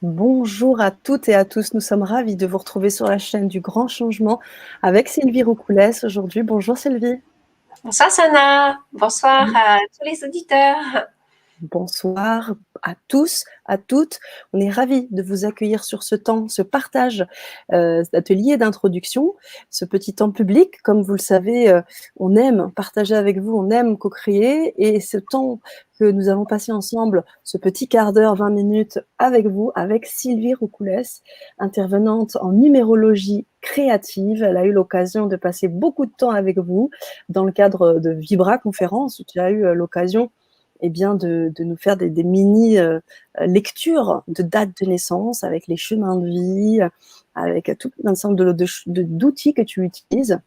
Bonjour à toutes et à tous, nous sommes ravis de vous retrouver sur la chaîne du Grand Changement avec Sylvie Roucoulès aujourd'hui. Bonjour Sylvie. Bonsoir Sana, bonsoir à tous les auditeurs. Bonsoir à tous, à toutes. On est ravis de vous accueillir sur ce temps, ce partage d'atelier d'introduction, ce petit temps public. Comme vous le savez, on aime partager avec vous, on aime co-créer. Et ce temps que nous avons passé ensemble, ce petit quart d'heure, 20 minutes avec vous, avec Sylvie Roucoulès, intervenante en numérologie créative. Elle a eu l'occasion de passer beaucoup de temps avec vous dans le cadre de Vibra Conférence, où tu as eu l'occasion de nous faire des mini lectures de dates de naissance avec les chemins de vie, avec tout un ensemble d'outils que tu utilises.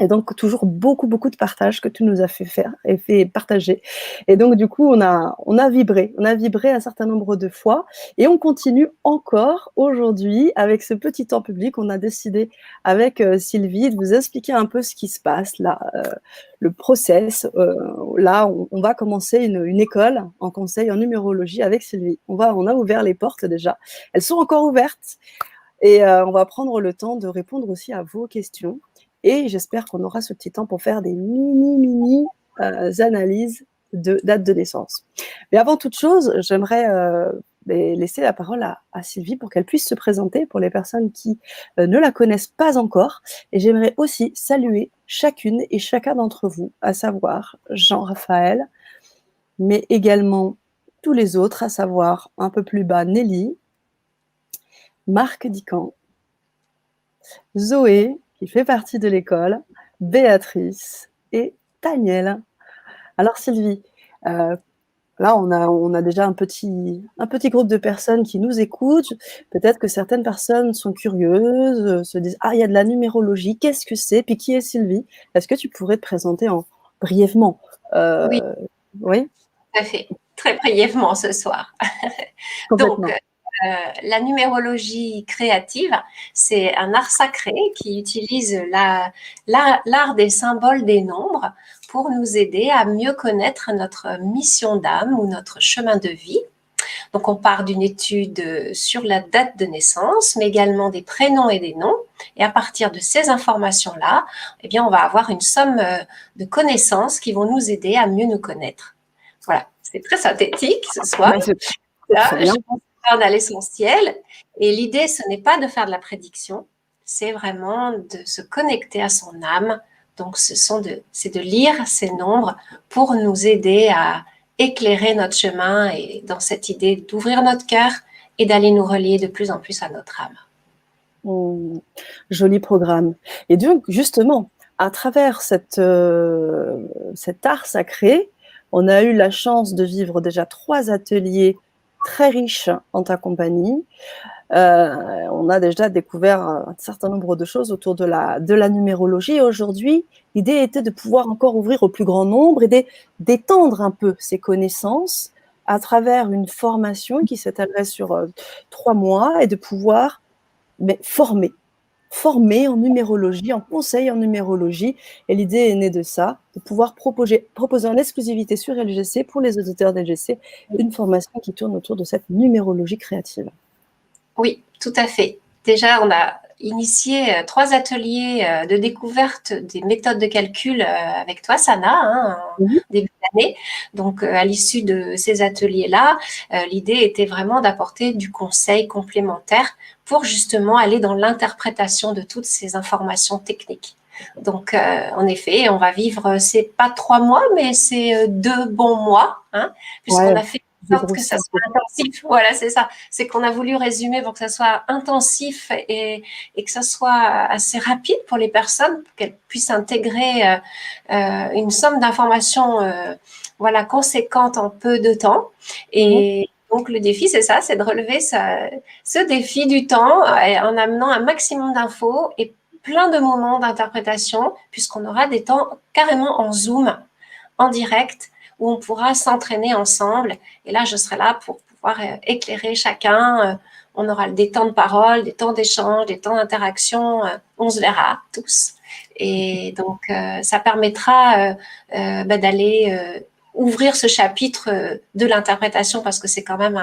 Et donc, toujours beaucoup, beaucoup de partage que tu nous as fait faire et fait partager. Et donc, du coup, on a vibré un certain nombre de fois et on continue encore aujourd'hui avec ce petit temps public. On a décidé avec Sylvie de vous expliquer un peu ce qui se passe là, le process. Là, on va commencer une école en conseil en numérologie avec Sylvie. On a ouvert les portes déjà. Elles sont encore ouvertes. Et on va prendre le temps de répondre aussi à vos questions. Et j'espère qu'on aura ce petit temps pour faire des mini analyses de date de naissance. Mais avant toute chose, j'aimerais laisser la parole à Sylvie pour qu'elle puisse se présenter pour les personnes qui ne la connaissent pas encore. Et j'aimerais aussi saluer chacune et chacun d'entre vous, à savoir Jean-Raphaël, mais également tous les autres, à savoir un peu plus bas Nelly, Marc Dican, Zoé, qui fait partie de l'école, Béatrice et Daniel. Alors Sylvie, là on a déjà un petit groupe de personnes qui nous écoutent. Peut-être que certaines personnes sont curieuses, se disent «Ah, il y a de la numérologie, qu'est-ce que c'est? Puis qui est Sylvie?» Est-ce que tu pourrais te présenter brièvement? Oui, Oui, tout à fait. Très brièvement ce soir. Donc, complètement. la numérologie créative, c'est un art sacré qui utilise l'art des symboles des nombres pour nous aider à mieux connaître notre mission d'âme ou notre chemin de vie. Donc, on part d'une étude sur la date de naissance, mais également des prénoms et des noms. Et à partir de ces informations-là, eh bien, on va avoir une somme de connaissances qui vont nous aider à mieux nous connaître. Voilà, c'est très synthétique ce soir. Ben, c'est Là, très je bien. parle à l'essentiel. Et l'idée, ce n'est pas de faire de la prédiction, c'est vraiment de se connecter à son âme. Donc, c'est de lire ces nombres pour nous aider à éclairer notre chemin et dans cette idée d'ouvrir notre cœur et d'aller nous relier de plus en plus à notre âme. Mmh, joli programme. Et donc, justement, à travers cet art sacré, on a eu la chance de vivre déjà 3 ateliers très riches en ta compagnie. On a déjà découvert un certain nombre de choses autour de la numérologie. Et aujourd'hui, l'idée était de pouvoir encore ouvrir au plus grand nombre et d'étendre un peu ces connaissances à travers une formation qui s'étalerait sur 3 mois et de pouvoir former en numérologie, en conseil en numérologie. Et l'idée est née de ça, de pouvoir proposer en exclusivité sur LGC, pour les auditeurs d'LGC, une formation qui tourne autour de cette numérologie créative. Oui, tout à fait. Déjà, on a initié 3 ateliers de découverte des méthodes de calcul avec toi, Sana, hein, en Mhm. début d'année. Donc, à l'issue de ces ateliers-là, l'idée était vraiment d'apporter du conseil complémentaire pour justement aller dans l'interprétation de toutes ces informations techniques. Donc, en effet, on va vivre, c'est pas 3 mois, mais c'est 2 bons mois, hein, puisqu'on Ouais, a fait en sorte que dégrossir ça un soit peu. intensif. Voilà, c'est ça. C'est qu'on a voulu résumer pour que ça soit intensif et que ça soit assez rapide pour les personnes, pour qu'elles puissent intégrer une somme d'informations voilà, conséquente en peu de temps. Mhm. Et donc, le défi, c'est ça, c'est de relever ce défi du temps en amenant un maximum d'infos et plein de moments d'interprétation, puisqu'on aura des temps carrément en Zoom, en direct, où on pourra s'entraîner ensemble. Et là, je serai là pour pouvoir éclairer chacun. On aura des temps de parole, des temps d'échange, des temps d'interaction. On se verra tous. Et donc, ça permettra d'aller ouvrir ce chapitre de l'interprétation parce que c'est quand même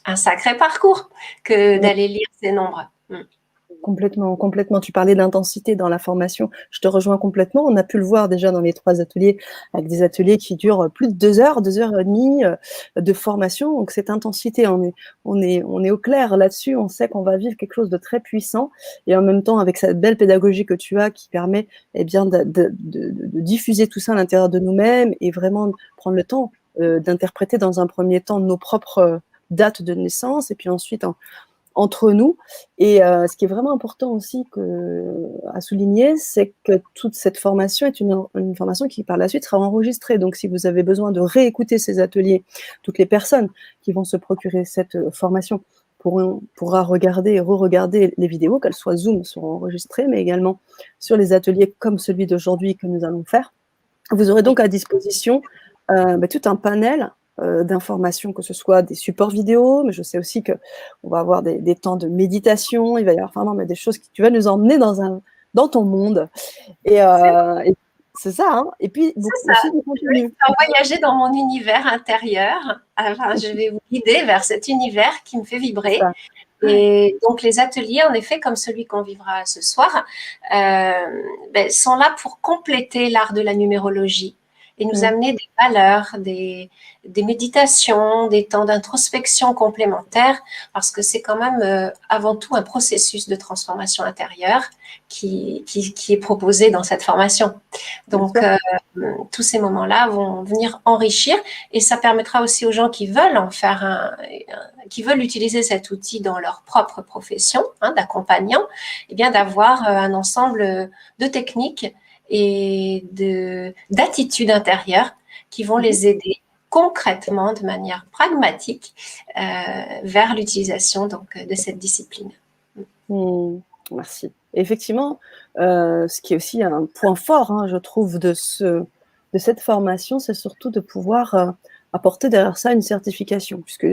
un sacré parcours que d'aller lire ces nombres. Complètement, complètement. Tu parlais d'intensité dans la formation. Je te rejoins complètement. On a pu le voir déjà dans les 3 ateliers, avec des ateliers qui durent plus de 2 heures et demie de formation. Donc cette intensité, on est au clair là-dessus. On sait qu'on va vivre quelque chose de très puissant. Et en même temps, avec cette belle pédagogie que tu as, qui permet eh bien de diffuser tout ça à l'intérieur de nous-mêmes et vraiment prendre le temps d'interpréter dans un premier temps nos propres dates de naissance et puis ensuite entre nous. Et ce qui est vraiment important aussi à souligner, c'est que toute cette formation est une formation qui, par la suite, sera enregistrée. Donc, si vous avez besoin de réécouter ces ateliers, toutes les personnes qui vont se procurer cette formation pourra regarder et re-regarder les vidéos, qu'elles soient Zoom, seront enregistrées, mais également sur les ateliers comme celui d'aujourd'hui que nous allons faire. Vous aurez donc à disposition tout un panel d'informations, que ce soit des supports vidéo, mais je sais aussi qu'on va avoir des temps de méditation, il va y avoir vraiment des choses qui tu vas nous emmener dans ton monde. Et c'est ça, hein. Et puis aussi du contenu. Je vais voyager dans mon univers intérieur. Enfin, je vais vous guider vers cet univers qui me fait vibrer. Et donc, les ateliers, en effet, comme celui qu'on vivra ce soir, sont là pour compléter l'art de la numérologie et nous amener des valeurs, des méditations, des temps d'introspection complémentaires, parce que c'est quand même avant tout un processus de transformation intérieure qui est proposé dans cette formation. Donc, tous ces moments-là vont venir enrichir et ça permettra aussi aux gens qui veulent en faire qui veulent utiliser cet outil dans leur propre profession d'accompagnant, eh bien d'avoir un ensemble de techniques et d'attitudes intérieures qui vont les aider concrètement, de manière pragmatique, vers l'utilisation de cette discipline. Merci. Effectivement, ce qui est aussi un point fort, je trouve, de cette formation, c'est surtout de pouvoir apporter derrière ça une certification, puisque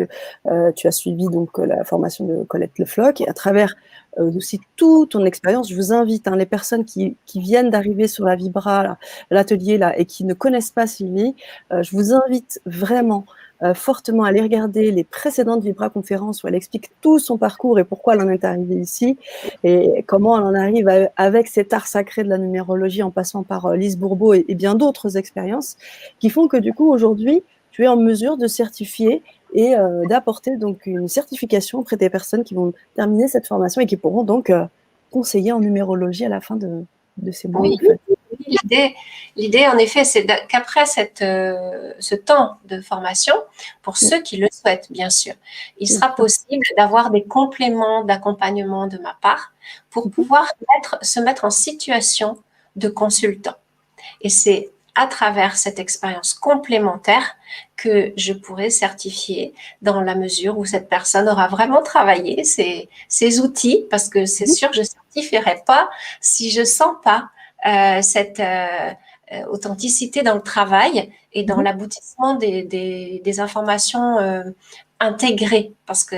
tu as suivi donc la formation de Colette Le Floch, et à travers aussi toute ton expérience, je vous invite, les personnes qui viennent d'arriver sur la Vibra, l'atelier là, et qui ne connaissent pas Sylvie, je vous invite vraiment fortement à aller regarder les précédentes Vibra conférences où elle explique tout son parcours et pourquoi elle en est arrivée ici et comment elle en arrive avec cet art sacré de la numérologie en passant par Lise Bourbeau et bien d'autres expériences qui font que du coup aujourd'hui tu es en mesure de certifier et d'apporter donc une certification auprès des personnes qui vont terminer cette formation et qui pourront donc conseiller en numérologie à la fin de ces mois. Oui. En fait. L'idée, en effet, c'est qu'après ce temps de formation, pour ceux qui le souhaitent, bien sûr, il sera possible d'avoir des compléments d'accompagnement de ma part pour pouvoir se mettre en situation de consultant. Et c'est à travers cette expérience complémentaire que je pourrai certifier dans la mesure où cette personne aura vraiment travaillé ces outils, parce que c'est sûr que je ne certifierai pas si je ne sens pas cette authenticité dans le travail et dans l'aboutissement des informations intégrées, parce que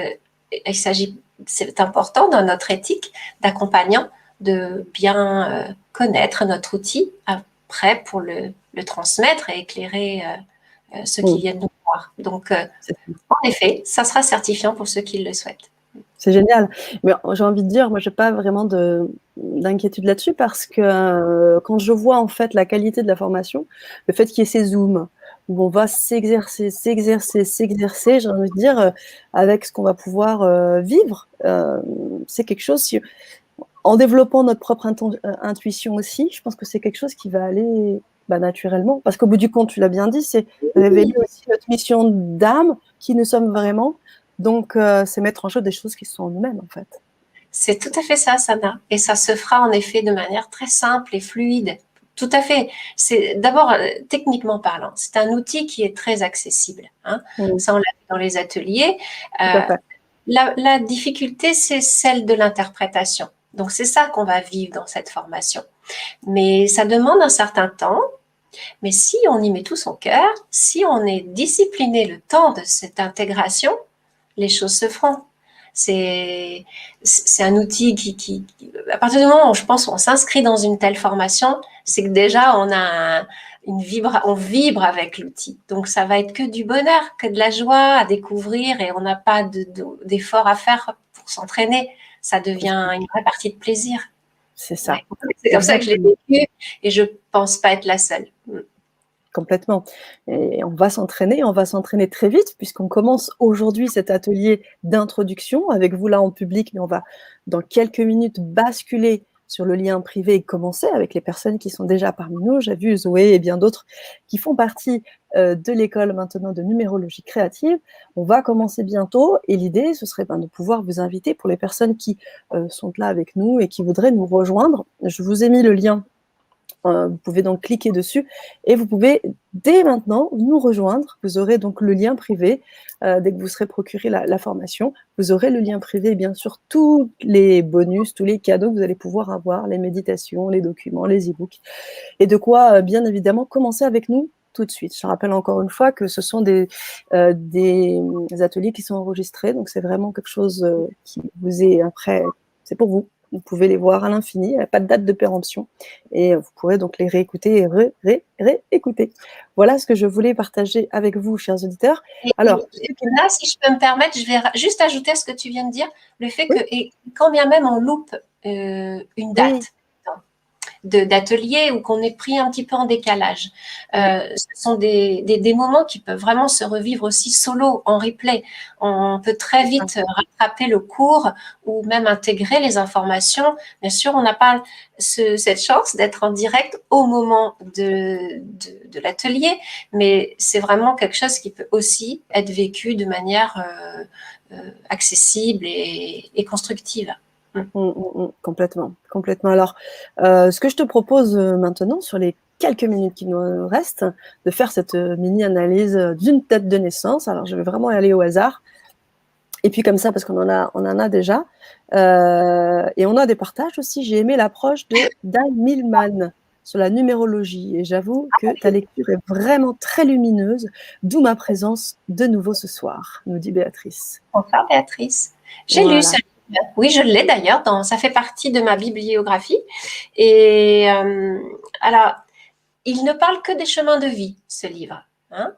c'est important dans notre éthique d'accompagnant de bien connaître notre outil après pour le transmettre et éclairer ceux qui viennent nous voir. Donc, en effet, ça sera certifiant pour ceux qui le souhaitent. C'est génial. Mais j'ai envie de dire, moi, j'ai pas vraiment d'inquiétude là-dessus parce que quand je vois en fait la qualité de la formation, le fait qu'il y ait ces zooms où on va s'exercer, j'ai envie de dire, avec ce qu'on va pouvoir vivre, c'est quelque chose, en développant notre propre intuition aussi, je pense que c'est quelque chose qui va aller naturellement. Parce qu'au bout du compte, tu l'as bien dit, c'est révéler aussi notre mission d'âme, qui nous sommes vraiment. Donc, c'est mettre en jeu des choses qui sont en nous-mêmes, en fait. C'est tout à fait ça, Sana. Et ça se fera en effet de manière très simple et fluide. Tout à fait. C'est d'abord, techniquement parlant, c'est un outil qui est très accessible. Ça, on l'a vu dans les ateliers. La difficulté, c'est celle de l'interprétation. Donc, c'est ça qu'on va vivre dans cette formation. Mais ça demande un certain temps. Mais si on y met tout son cœur, si on est discipliné le temps de cette intégration, les choses se feront. C'est un outil qui, à partir du moment où je pense qu'on s'inscrit dans une telle formation, c'est que déjà il on vibre avec l'outil. Donc, ça va être que du bonheur, que de la joie à découvrir et on n'a pas d'effort à faire pour s'entraîner. Ça devient une vraie partie de plaisir. C'est ça. Ouais. C'est comme ça que je l'ai vécu et je pense pas être la seule. Complètement. Et on va s'entraîner très vite puisqu'on commence aujourd'hui cet atelier d'introduction avec vous là en public, mais on va dans quelques minutes basculer sur le lien privé et commencer avec les personnes qui sont déjà parmi nous. J'ai vu Zoé et bien d'autres qui font partie de l'école maintenant de numérologie créative. On va commencer bientôt et l'idée, ce serait de pouvoir vous inviter pour les personnes qui sont là avec nous et qui voudraient nous rejoindre. Je vous ai mis le lien. Vous pouvez donc cliquer dessus et vous pouvez dès maintenant nous rejoindre. Vous aurez donc le lien privé dès que vous serez procuré la formation. Vous aurez le lien privé et bien sûr tous les bonus, tous les cadeaux que vous allez pouvoir avoir, les méditations, les documents, les e-books. Et de quoi, bien évidemment, commencer avec nous tout de suite. Je rappelle encore une fois que ce sont des ateliers qui sont enregistrés, donc c'est vraiment quelque chose qui vous est après, c'est pour vous. Vous pouvez les voir à l'infini, il n'y a pas de date de péremption. Et vous pourrez donc les réécouter et réécouter. Voilà ce que je voulais partager avec vous, chers auditeurs. Alors, là, si je peux me permettre, je vais juste ajouter à ce que tu viens de dire, le fait que, et quand bien même on loupe une date d'atelier ou qu'on est pris un petit peu en décalage, ce sont des moments qui peuvent vraiment se revivre aussi solo, en replay. On peut très vite rattraper le cours ou même intégrer les informations. Bien sûr, on n'a pas cette chance d'être en direct au moment de l'atelier, mais c'est vraiment quelque chose qui peut aussi être vécu de manière accessible et constructive. Complètement. Alors, ce que je te propose maintenant, sur les quelques minutes qui nous restent, de faire cette mini-analyse d'une date de naissance. Alors, je vais vraiment y aller au hasard. Et puis comme ça, parce qu'on en a déjà. Et on a des partages aussi. J'ai aimé l'approche de Dan Millman sur la numérologie. Et j'avoue que ta lecture est vraiment très lumineuse, d'où ma présence de nouveau ce soir, nous dit Béatrice. Bonsoir Béatrice. J'ai lu ce livre. Oui, je l'ai d'ailleurs. Ça fait partie de ma bibliographie. Et alors, il ne parle que des chemins de vie, ce livre. Hein.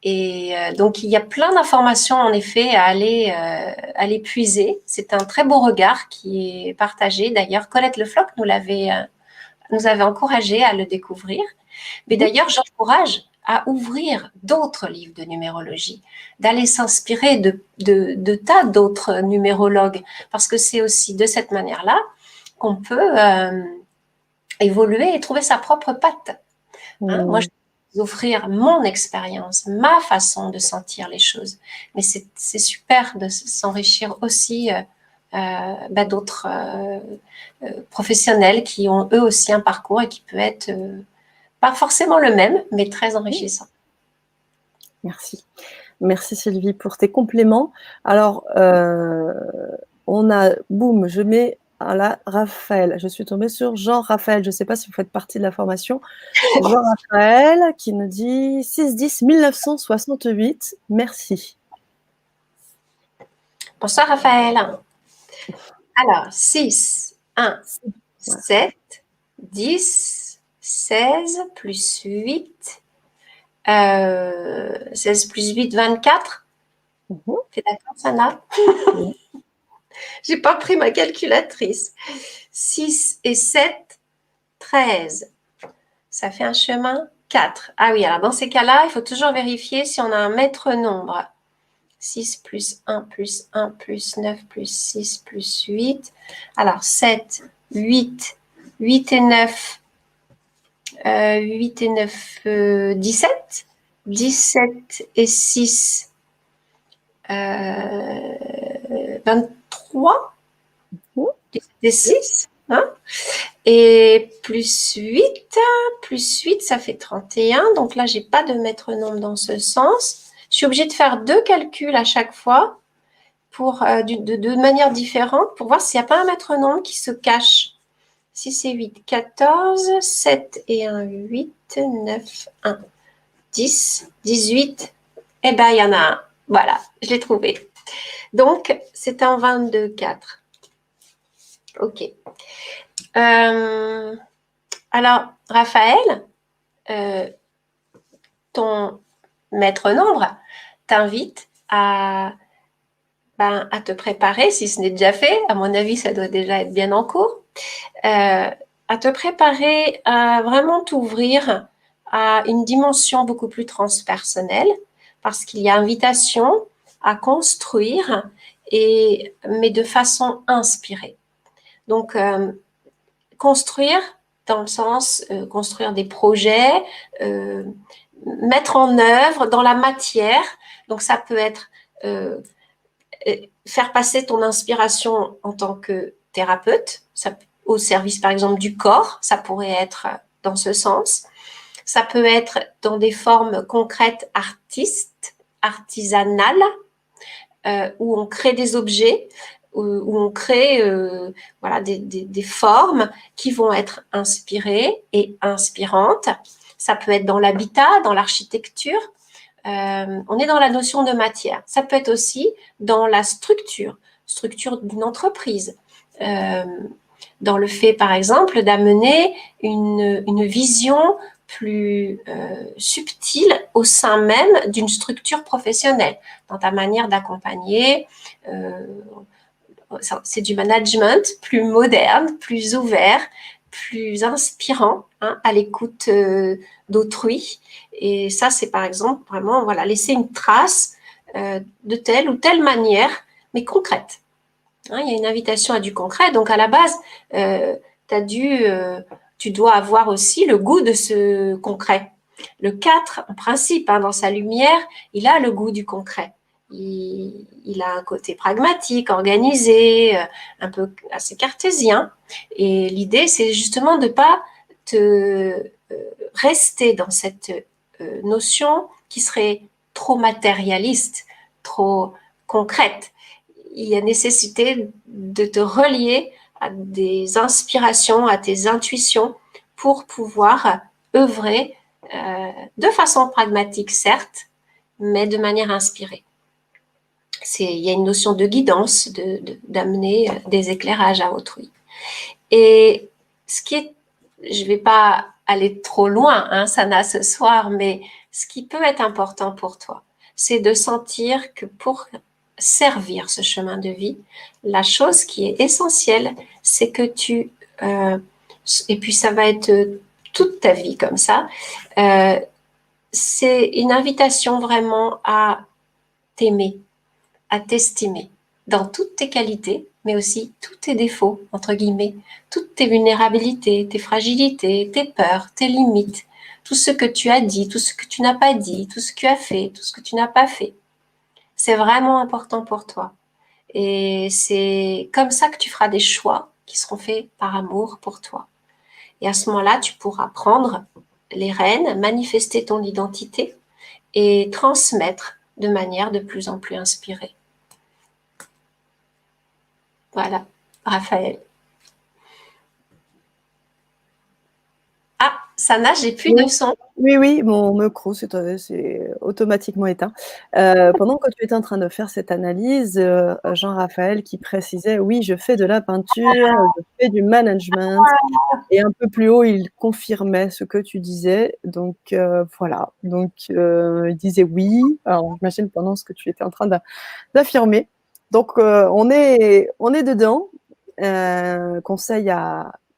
Et donc, il y a plein d'informations, en effet, à aller puiser. C'est un très beau regard qui est partagé. D'ailleurs, Colette Le Floch nous avait encouragé à le découvrir. Mais d'ailleurs, j'encourage à ouvrir d'autres livres de numérologie, d'aller s'inspirer de tas d'autres numérologues, parce que c'est aussi de cette manière-là qu'on peut évoluer et trouver sa propre patte. Hein. Moi, je vais offrir mon expérience, ma façon de sentir les choses, mais c'est super de s'enrichir aussi d'autres professionnels qui ont eux aussi un parcours et qui peut être pas forcément le même, mais très enrichissant. Merci Sylvie pour tes compléments. Alors, on a, boum, je mets là, Raphaël. Je suis tombée sur Jean-Raphaël. Je ne sais pas si vous faites partie de la formation. Jean-Raphaël qui nous dit 6-10-1968. Merci. Bonsoir Raphaël. Alors, 6, 1, 7, 10, 16 plus 8, 16 plus 8, 24. T'es d'accord, Sana? J'ai pas pris ma calculatrice. 6 et 7, 13. Ça fait un chemin 4. Ah oui, alors dans ces cas-là, il faut toujours vérifier si on a un maître nombre. 6 plus 1 plus 1 plus 9 plus 6 plus 8. Alors 7, 8, 8 et 9, 8 et 9, 17. 17 et 6, 23. Et 6. Hein? Et plus 8, ça fait 31. Donc là, je n'ai pas de maître nombre dans ce sens. Je suis obligée de faire 2 calculs à chaque fois pour, de manière différente pour voir s'il n'y a pas un maître nombre qui se cache. 6 et 8, 14, 7 et 1, 8, 9, 1, 10, 18. Eh bien, il y en a un. Voilà, je l'ai trouvé. Donc, c'est un 22, 4. OK. Alors, Raphaël, ton maître nombre t'invite à te préparer, si ce n'est déjà fait, à mon avis, ça doit déjà être bien en cours, à te préparer à vraiment t'ouvrir à une dimension beaucoup plus transpersonnelle, parce qu'il y a invitation à construire, mais de façon inspirée. Donc, construire dans le sens construire des projets, mettre en œuvre dans la matière. Donc, ça peut être faire passer ton inspiration en tant que thérapeute, au service par exemple du corps, ça pourrait être dans ce sens. Ça peut être dans des formes concrètes artisanales, où on crée des objets, où on crée voilà, des formes qui vont être inspirées et inspirantes. Ça peut être dans l'habitat, dans l'architecture. On est dans la notion de matière. Ça peut être aussi dans la structure d'une entreprise. Dans le fait, par exemple, d'amener une vision plus subtile au sein même d'une structure professionnelle, dans ta manière d'accompagner. C'est du management plus moderne, plus ouvert, plus inspirant, hein, à l'écoute d'autrui. Et ça, c'est par exemple vraiment voilà, laisser une trace de telle ou telle manière, mais concrète. Hein, il y a une invitation à du concret. Donc à la base, tu dois avoir aussi le goût de ce concret. Le 4, en principe, hein, dans sa lumière, il a le goût du concret. Il a un côté pragmatique, organisé, un peu assez cartésien. Et l'idée, c'est justement de ne pas te rester dans cette notion qui serait trop matérialiste, trop concrète. Il y a nécessité de te relier à des inspirations, à tes intuitions pour pouvoir œuvrer de façon pragmatique, certes, mais de manière inspirée. Il y a une notion de guidance, d'amener des éclairages à autrui. Et je ne vais pas aller trop loin, hein, Sana, ce soir, mais ce qui peut être important pour toi, c'est de sentir que pour servir ce chemin de vie, la chose qui est essentielle, c'est que et puis ça va être toute ta vie comme ça, c'est une invitation vraiment à t'aimer, à t'estimer dans toutes tes qualités, mais aussi tous tes défauts, entre guillemets, toutes tes vulnérabilités, tes fragilités, tes peurs, tes limites, tout ce que tu as dit, tout ce que tu n'as pas dit, tout ce que tu as fait, tout ce que tu n'as pas fait. C'est vraiment important pour toi. Et c'est comme ça que tu feras des choix qui seront faits par amour pour toi. Et à ce moment-là, tu pourras prendre les rênes, manifester ton identité et transmettre de manière de plus en plus inspirée. Voilà, Raphaël. Ah, Sana, j'ai plus de son. Oui, mon micro c'est automatiquement éteint. Pendant que tu étais en train de faire cette analyse, Jean-Raphaël qui précisait: «Oui, je fais de la peinture, je fais du management» et un peu plus haut, il confirmait ce que tu disais. Donc voilà, donc il disait: «Oui». Alors j'imagine pendant ce que tu étais en train d'affirmer. Donc on est dedans.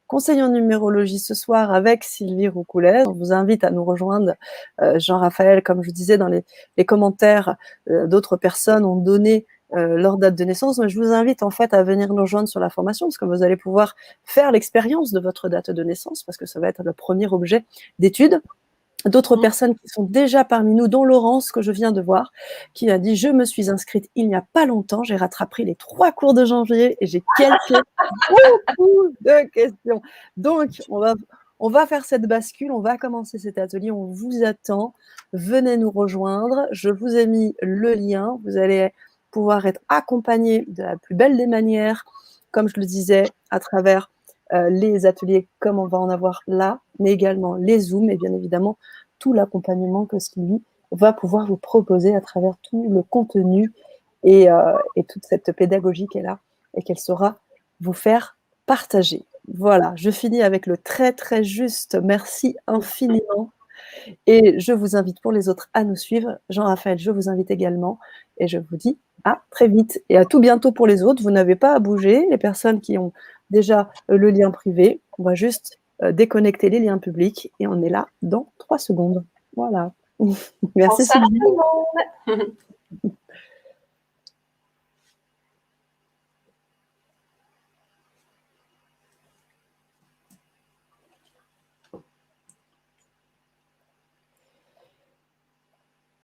Conseil en numérologie ce soir avec Sylvie Roucoulez. On vous invite à nous rejoindre. Jean-Raphaël, comme je disais dans les commentaires, d'autres personnes ont donné leur date de naissance. Mais je vous invite en fait à venir nous rejoindre sur la formation parce que vous allez pouvoir faire l'expérience de votre date de naissance parce que ça va être le premier objet d'étude. D'autres personnes qui sont déjà parmi nous, dont Laurence, que je viens de voir, qui a dit: «Je me suis inscrite il n'y a pas longtemps, j'ai rattrapé les 3 cours de janvier et j'ai beaucoup de questions». Donc, on va faire cette bascule, on va commencer cet atelier, on vous attend. Venez nous rejoindre. Je vous ai mis le lien. Vous allez pouvoir être accompagnés de la plus belle des manières, comme je le disais, à travers les ateliers comme on va en avoir là, mais également les Zooms et bien évidemment tout l'accompagnement que Sylvie va pouvoir vous proposer à travers tout le contenu et toute cette pédagogie qu'elle a et qu'elle saura vous faire partager. Voilà, je finis avec le très très juste merci infiniment Et je vous invite pour les autres à nous suivre. Jean-Raphaël, je vous invite également. Et je vous dis à très vite et à tout bientôt pour les autres. Vous n'avez pas à bouger. Les personnes qui ont déjà le lien privé, on va juste déconnecter les liens publics et on est là dans 3 secondes. Voilà. Merci Bonsoir à Sylvie. tout le monde.